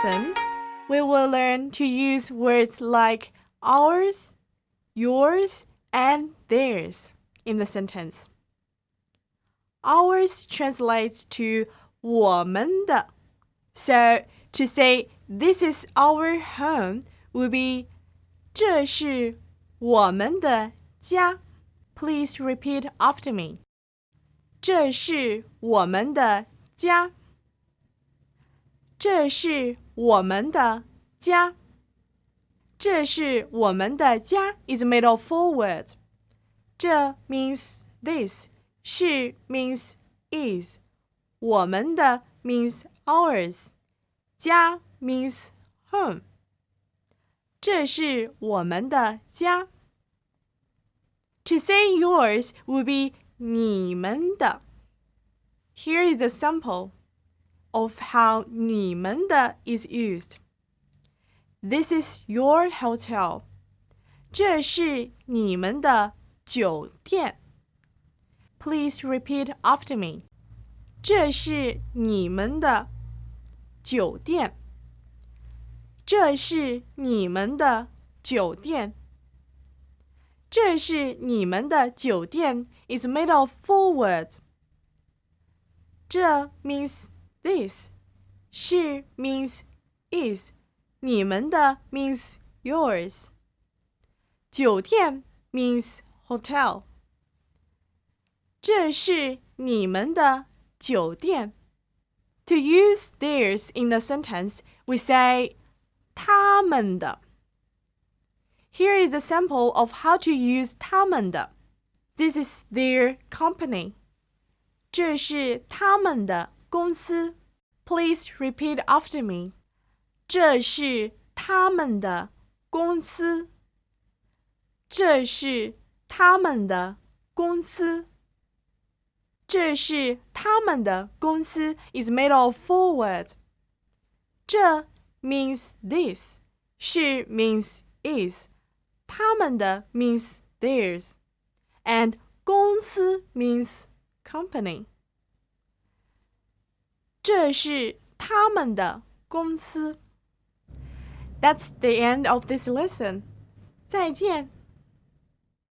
lesson, we will learn to use words like ours, yours, and theirs in the sentence. Ours translates to 我们的. So, to say this is our home would be 这是我们的家. Please repeat after me. 这是我们的家。这是我们的家。这是我们的家 is made of 4 words. 这 means this. 是 means is. 我们的 means ours. 家 means home. 这是我们的家。To say yours would be 你们的。Here is a sample of how 你们的 is used. This is your hotel. 这是你们的酒店。Please repeat after me. 这是你们的酒店。这是你们的酒店。这是你们的酒店 is made of 4 words. 这 means this. 是 means is. 你们的 means yours. 酒店 means hotel. 这是你们的酒店。To use theirs in the sentence, we say 他们的。Here is a sample of how to use 他们的。This is their company. 这是他们的公司。Please repeat after me. 这是他们的公司。这是他们的公司。这是他们的公司 is made of 4 words. 这 means this. 是 means is. 他们的 means theirs. And 公司 means company. 这是他们的公司。That's the end of this lesson. 再见。